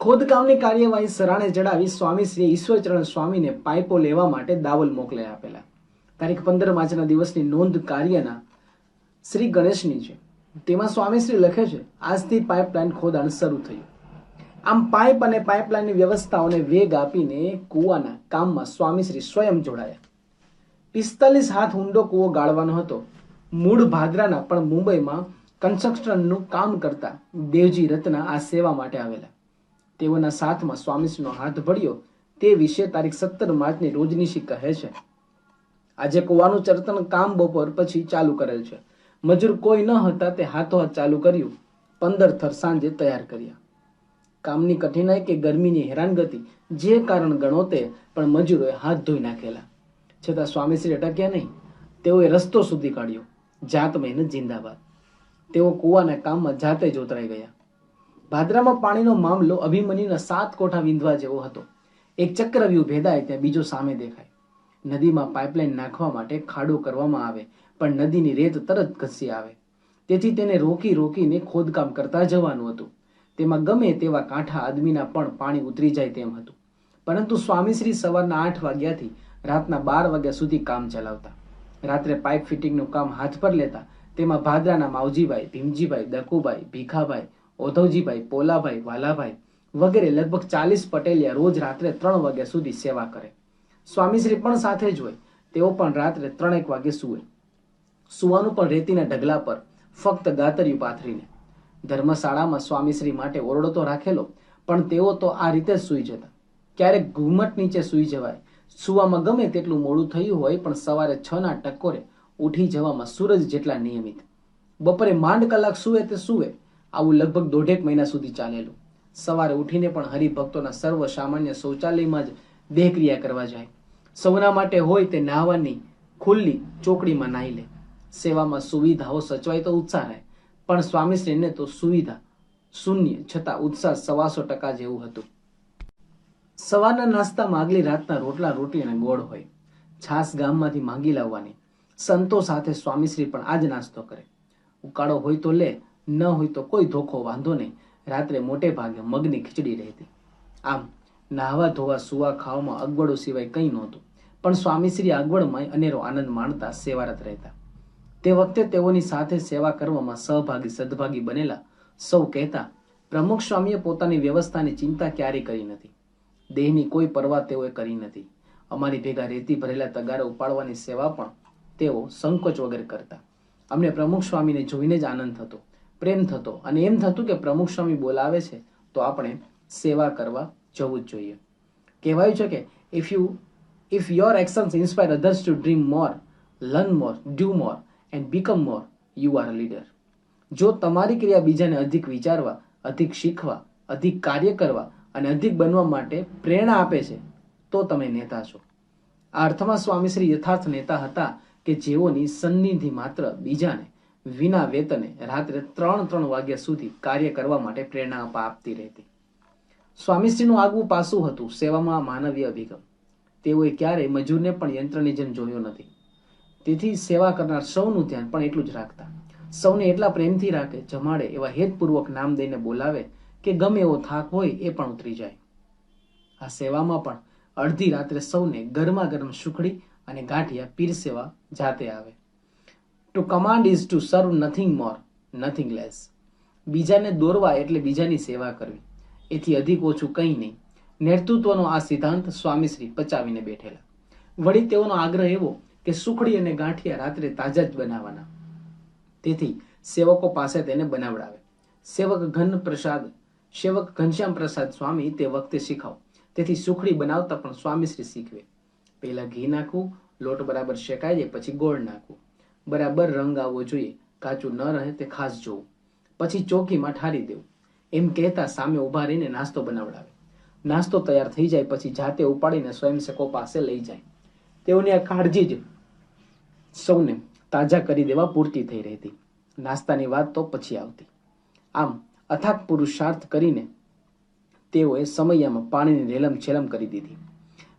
ખોદકામની કાર્યવાહી સરાણે જણાવી સ્વામીશ્રીએ ઈશ્વરચરણ સ્વામીને પાઇપો લેવા માટે દાવલ મોકલી આપેલા. તારીખ 15 માર્ચના દિવસની નોંધ કાર્યના શ્રી ગણેશની છે. તેમાં સ્વામીશ્રી લખે છે, આજથી પાઇપલાઇન ખોદાણ શરૂ થયું. આમ પાઇપ અને પાઇપલાઇનની વ્યવસ્થાઓને વેગ આપીને કૂવાના કામમાં સ્વામીશ્રી સ્વયં જોડાયા. 45 હાથ ઊંડો કૂવો ગાળવાનો હતો. મૂળ ભાદરાના પણ મુંબઈમાં કન્સ્ટ્રક્શનનું કામ કરતા દેવજી રત્ના આ સેવા માટે આવેલા. તેઓના સાથમાં સ્વામીશ્રીનો હાથ ભળ્યો તે વિશે તારીખ 17 માર્ચની રોજનીશી કહે છે, આજે કૂવાનું ચરતન કામ બપોર પછી ચાલુ કરેલ છે. મજૂર કોઈ ન હતા તે હાથોહાથ ચાલુ કર્યું. 15 થર સાંજે તૈયાર કર્યા. કામની કઠિનાઈ કે ગરમીની હેરાનગતિ જે કારણ ગણો તે પણ મજૂરોએ હાથ ધોઈ નાખેલા. છતાં સ્વામીશ્રી અટક્યા નહીં. તેઓએ રસ્તો સુધી કાઢ્યો. જાત મહેનત જિંદાબાદ. તેઓ કૂવાના કામમાં જાતે જ ઉતરાઈ ગયા. ભાદરામાં પાણીનો મામલો અભિમન્યુના 7 કોઠા વિંધવા જેવો હતો. એક ચક્રવ્યૂહ ભેદાય ત્યાં બીજો સામે દેખાય. નદીમાં પાઇપલાઇન નાખવા માટે ખાડો કરવામાં આવે પણ નદીની રેત તરત ઘસી આવે. તેથી તેને રોકીને ખોદકામ કરતા જવાનું હતું. તેમાં ગમે તેવા કાંઠા આદમીના પણ પાણી ઉતરી જાય તેમ હતું. પરંતુ સ્વામીશ્રી સવારના 8 વાગ્યાથી રાતના 12 વાગ્યા સુધી કામ ચલાવતા. રાત્રે પાઇપ ફિટિંગનું કામ હાથ પર લેતા. તેમાં ભાદરાના માવજીભાઈ, ભીમજીભાઈ, દકુભાઈ, ભીખાભાઈ, ઓધવજીભાઈ, પોલાભાઈ, વાલાભાઈ વગેરે લગભગ 40 પટેલિયા રોજ રાત્રે 3 વાગ્યા સુધી સેવા કરે. સ્વામીશ્રી પણ સાથે જ હોય. તેઓ પણ રાત્રે 3-1 વાગે સૂવે. સુવાનું પણ રેતીના ઢગલા પર, ફક્ત ગાતરિયું પાથરીને. ધર્મશાળામાં સ્વામીશ્રી માટે ઓરડો તો રાખેલો, પણ તેઓ તો આ રીતે જ સૂઈ જતા. ક્યારેક ઘૂમટ નીચે સૂઈ જવાય. સુવામાં ગમે તેટલું મોડું થયું હોય પણ સવારે 6ના ટકોરે ઉઠી જવામાં સૂરજ જેટલા નિયમિત. બપોરે માંડ કલાક સૂવે તે સૂવે. આવું લગભગ 1.5 મહિના સુધી ચાલેલું. સવારે ઉઠીને પણ હરિભક્તોના સર્વ સામાન્ય શૌચાલયમાં જ દેહક્રિયા કરવા જાય. સૌના માટે હોય તે નાહવાની ખુલ્લી ચોકડીમાં નાહી લે. સેવામાં સુવિધાઓ સચવાય તો ઉત્સાહ રહે, પણ સ્વામીશ્રીને તો સુવિધા શૂન્ય છતાં ઉત્સાહ 125% જેવું હતું. સવારના નાસ્તામાં આગલી રાતના રોટલા રોટલી અને ગોળ હોય. છાસ ગામમાંથી માંગી લાવવાની. સંતો સાથે સ્વામીશ્રી પણ આ જ નાસ્તો કરે. ઉકાળો હોય તો લે, ન હોય તો કોઈ ધોખો વાંધો નહીં. રાત્રે મોટે ભાગે મગની ખીચડી રહેતી. આમ નાહવા ધોવા સુવા ખાવામાં અગવડો સિવાય કંઈ નહોતું. પણ સ્વામીશ્રી અગવડમાં અનેરો આનંદ માણતા સેવારત રહેતા. તે વખતે તેઓની સાથે સેવા કરવામાં સદભાગી બનેલા સૌ કહેતા, પ્રમુખ સ્વામીએ પોતાની વ્યવસ્થાની ચિંતા ક્યારેય કરી નથી. દેહની કોઈ પરવા તેઓએ કરી નથી. અમારી ભેગા રેતી ભરેલા તગારા ઉપાડવાની સેવા પણ તેઓ સંકોચ વગર કરતા. અમને પ્રમુખ સ્વામીને જોઈને જ આનંદ થતો, પ્રેમ થતો અને એમ થતું કે પ્રમુખ સ્વામી બોલાવે છે તો આપણે સેવા કરવા જવું જ જોઈએ. કહેવાયું છે કે if your actions inspire others to dream more, learn more, do more and become more, you are a leader. જો તમારી ક્રિયા બીજાને અધિક વિચારવા, અધિક શીખવા, અધિક કાર્ય કરવા અને અધિક બનવા માટે પ્રેરણા આપે છે તો તમે નેતા છો. આ અર્થમાં સ્વામીશ્રી યથાર્થ નેતા હતા કે જેઓની સન્નિધિ માત્ર બીજાને વિના વેતને રાત્રે 3 વાગ્યા સુધી કાર્ય કરવા માટે પ્રેરણા આપતી રહેતી. સ્વામીશ્રીનું આગવું પાસું હતું સેવામાં માનવીય અભિગમ. તેઓએ ક્યારેય મજૂરને પણ યંત્રની જેમ જોયો નથી. તેથી સેવા કરનાર સૌનું ધ્યાન પણ એટલું જ રાખતા. સૌને એટલા પ્રેમથી રાખે, જમાડે, એવા હેતપૂર્વક નામ દઈને બોલાવે કે ગમે એવો થાક હોય એ પણ ઉતરી જાય. આ સેવામાં પણ અડધી રાત્રે સૌને ગરમા ગરમ સુખડી અને ગાંઠિયા પીરસેવા જાતે આવે. To command is to serve nothing more, nothing less. બીજાને દોરવા એટલે બીજાની સેવા કરવી. એથી અધિક ઓછું કંઈ નહીં. નેતૃત્વનો આ સિદ્ધાંત સ્વામીશ્રી પચાવીને બેઠેલા. વળી તેઓનો આગ્રહ એવો કે સુખડી અને ગાંઠિયા રાત્રે તાજા જ બનાવવાના. તેથી સેવકો પાસે તેને બનાવડાવે. સેવક ઘનશ્યામ પ્રસાદ સ્વામી તે વખતે શીખાવ. તેથી સુખડી બનાવતા પણ સ્વામીશ્રી શીખવે. પહેલા ઘી નાખવું, લોટ બરાબર શેકાઈ જાય પછી ગોળ નાખવું. બરાબર રંગ આવવો જોઈએ, કાચું ન રહે તે ખાસ જોવું. પછી ચોકીમાં ઠારી દેવું. એમ કહેતા સામે ઉભા રહીને નાસ્તો બનાવડાવે. નાસ્તો તૈયાર થઈ જાય પછી જાતે ઉપાડીને સ્વયંસેવકો પાસે લઈ જાય. તેઓની આ કાળજી જ સૌને તાજા કરી દેવા પૂરતી થઈ રહેતી. નાસ્તાની વાત તો પછી આવતી. આમ અથાગ પુરુષાર્થ કરીને તેઓએ સમયમાં પાણીની રેલમ છેલમ કરી દીધી.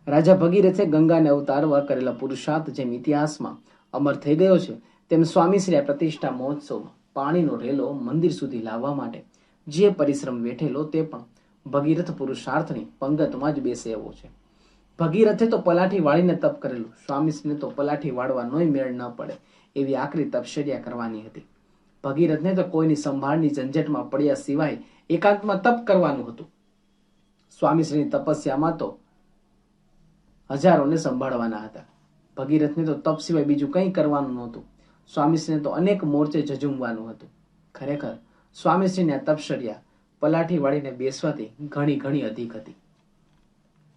રાજા ભગીરથે ગંગાને અવતારવા કરેલા પુરુષાર્થ જેમ ઇતિહાસમાં અમર થઈ ગયો છે, તેમ સ્વામીશ્રી પ્રતિષ્ઠા મહોત્સવમાં પાણીનો રેલો મંદિર સુધી લાવવા માટે જે પરિશ્રમ વેઠેલો તે પણ ભગીરથ પુરુષાર્થની પંગતમાં જ બેસે એવો છે. ભગીરથે તો પલાઠી વાળીને તપ કરેલું, સ્વામીશ્રીને તો પલાઠી વાળવાનોય મેળ ન પડે એવી આકરી તપશ્ચર્યા કરવાની હતી. ભગીરથને તો કોઈની સંભાળની ઝંઝટમાં પડ્યા સિવાય એકાંતમાં તપ કરવાનું હતું. સ્વામીશ્રીની તપસ્યામાં તો હજારોને સંભાળવાના હતા. ભગીરથને તો તપ સિવાય બીજું કંઈ કરવાનું નહોતું. સ્વામીશ્રીને તો અનેક મોરચે ઝઝુમવાનું હતું. ખરેખર સ્વામીશ્રીની આ તપશ્ચર્યા પલાઠી વાળીને બેસવાથી ઘણી ઘણી અધિક હતી.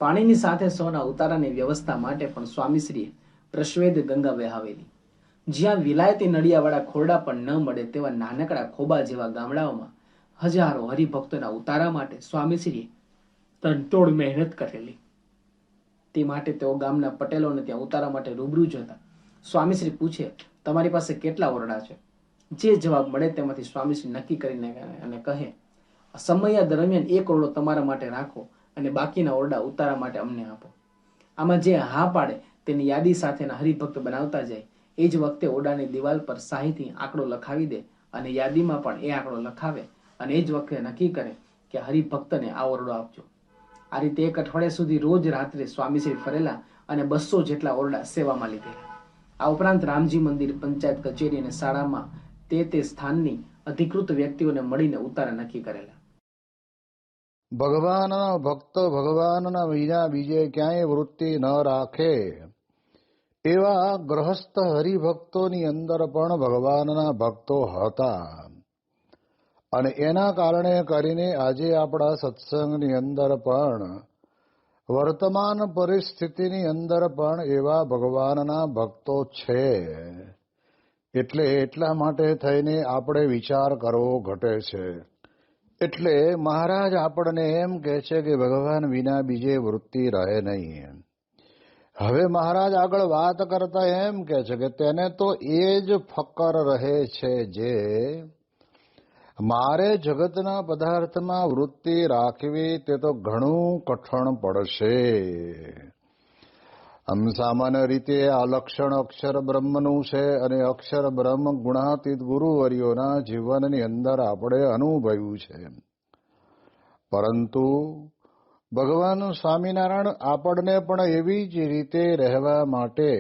પાણીની સાથે સોના ઉતારાની વ્યવસ્થા માટે પણ સ્વામીશ્રીએ પ્રશ્વેદ ગંગા વહાવેલી. જ્યાં વિલાયતી નળિયાવાળા ખોરડા પણ ન મળે તેવા નાનકડા ખોબા જેવા ગામડાઓમાં હજારો હરિભક્તોના ઉતારા માટે સ્વામીશ્રીએ તનતોડ મહેનત કરેલી. તે માટે તેઓ ગામના પટેલોને ત્યાં ઉતારા માટે રૂબરૂ જતા. સ્વામીશ્રી પૂછે, તમારી પાસે કેટલા ઓરડા છે? જે જવાબ મળે તેમાંથી સ્વામીશ્રી નક્કી કરીને અને કહે, સમય દરમિયાન એક ઓરડો તમારા માટે રાખો અને બાકીના ઓરડા ઉતારા માટે અમને આપો. આમાં જે હા પાડે તેની યાદી સાથેના હરિભક્ત બનાવતા જાય. એ જ વખતે ઓરડાની દિવાલ પર શાહીથી આંકડો લખાવી દે અને યાદીમાં પણ એ આંકડો લખાવે અને એ જ વખતે નક્કી કરે કે હરિભક્તને આ ઓરડો આપજો. આ રીતે એક અઠવાડિયા સુધી રોજ રાત્રે સ્વામીશ્રી ફરેલા અને 200 જેટલા ઓરડા સેવામાં લીધેલા. આ ઉપરાંત રામજી મંદિર, પંચાયત કચેરી અને શાળામાં તે સ્થાનની અધિકૃત વ્યક્તિઓને મળીને ઉતારા નક્કી કરેલા. ભગવાનના ભક્તો ભગવાનના વિના બીજે ક્યાંય વૃત્તિ ન રાખે એવા ગ્રહસ્થ હરિભક્તોની અંદર પણ ભગવાનના ભક્તો હતા. અને એના કારણે કરીને આજે આપણા સત્સંગની અંદર પણ વર્તમાન પરિસ્થિતિની અંદર પણ એવા ભગવાનના ભક્તો છે. એટલા માટે થઈને આપણે વિચાર કરવો ઘટે છે. એટલે મહારાજ આપણને એમ કહે છે કે ભગવાન વિના બીજે વૃત્તિ રહે નહીં. હવે મહારાજ આગળ વાત કરતા એમ કહે છે કે તેને તો એ જ ફકર રહે છે જે મારે જગતના પદાર્થમાં વૃત્તિ રાખવી તે તો ઘણું કઠણ પડશે. આમ સામાન્ય રીતે આ લક્ષણ અક્ષર બ્રહ્મનું છે અને અક્ષર બ્રહ્મ ગુણાતીત ગુરુવર્યોના જીવનની અંદર આપણે અનુભવ્યું છે. પરંતુ ભગવાન સ્વામિનારાયણ આપણને પણ એવી જ રીતે રહેવા માટે,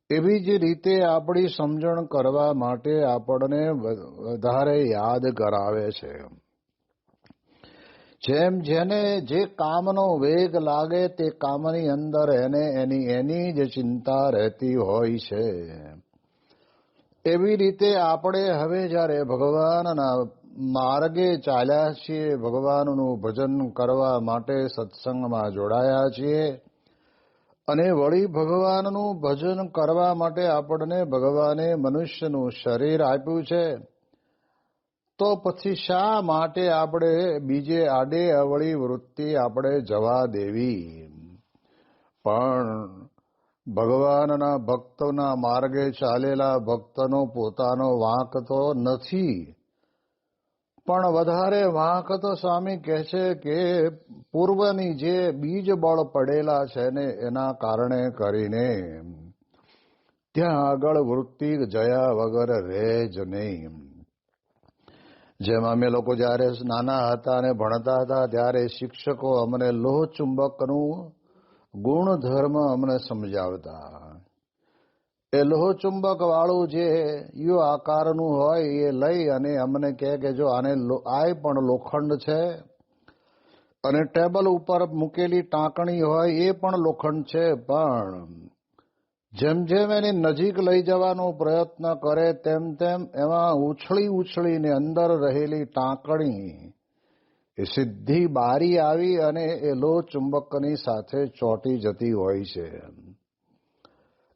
એવી જ રીતે આપણી સમજણ કરવા માટે આપણને વધારે યાદ કરાવે છે. જેમ જેને જે કામનો વેગ લાગે તે કામની અંદર એને એની જ ચિંતા રહેતી હોય છે. એવી રીતે આપણે હવે જ્યારે ભગવાનના માર્ગે ચાલ્યા છીએ, ભગવાનનું ભજન કરવા માટે સત્સંગમાં જોડાયા છીએ અને વળી ભગવાનનું ભજન કરવા માટે આપણને ભગવાને મનુષ્યનું શરીર આપ્યું છે, તો પછી શા માટે આપણે બીજે આડે અવળી વૃત્તિ આપણે જવા દેવી? પણ ભગવાનના ભક્તોના માર્ગે ચાલેલા ભક્તનો પોતાનો વાંક તો નથી, પણ વધારે વાંક તો સ્વામી કહે છે કે પૂર્વની જે બીજ બળ પડેલા છે ને એના કારણે કરીને ત્યાં આગળ વૃત્તિ જયા વગર રહે જ નહીં. જેમ અમે લોકો જ્યારે નાના હતા અને ભણતા હતા ત્યારે શિક્ષકો અમને લોહ ચુંબકનું ગુણધર્મ અમને સમજાવતા. એ લોહ ચુંબક વાળું જે યુ આકારનું હોય એ લઈ અને અમને કહે કે જો આને આ પણ લોખંડ છે અને ટેબલ ઉપર મૂકેલી ટાંકણી હોય એ પણ લોખંડ છે, પણ જેમ જેમ એની નજીક લઈ જવાનો પ્રયત્ન કરે તેમ તેમ એમાં ઉછળીને અંદર રહેલી ટાંકણી એ સીધી બારી આવી અને એ લોહ ચુંબકની સાથે ચોંટી જતી હોય છે.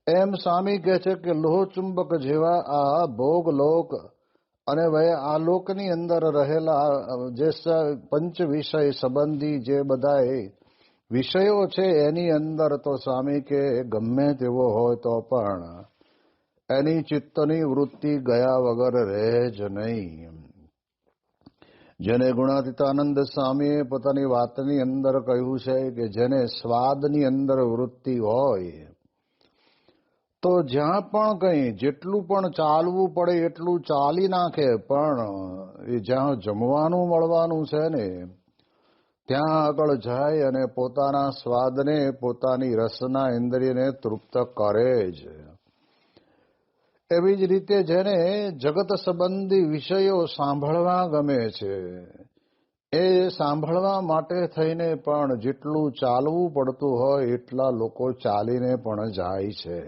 એમ સ્વામી કહે છે કે લોહ ચુંબક જેવા આ ભોગ લોક અને આ લોકની અંદર રહેલા જે પંચ વિષય સંબંધી જે બધા વિષયો છે એની અંદર તો સ્વામી કે ગમે તેવો હોય તો પણ એની ચિત્તની વૃત્તિ ગયા વગર રહે જ નહીં. જેને ગુણાતીતાનંદ સ્વામીએ પોતાની વાતની અંદર કહ્યું છે કે જેને સ્વાદની અંદર વૃત્તિ હોય તો જ્યાં પણ કંઈ જેટલું પણ ચાલવું પડે એટલું ચાલી નાખે, પણ એ જ્યાં જમવાનું મળવાનું છે ને ત્યાં આગળ જાય અને પોતાના સ્વાદને, પોતાની રસના ઇન્દ્રિયને તૃપ્ત કરે છે. એવી જ રીતે જેને જગત સંબંધી વિષયો સાંભળવા ગમે છે, એ સાંભળવા માટે થઈને પણ જેટલું ચાલવું પડતું હોય એટલા લોકો ચાલીને પણ જાય છે.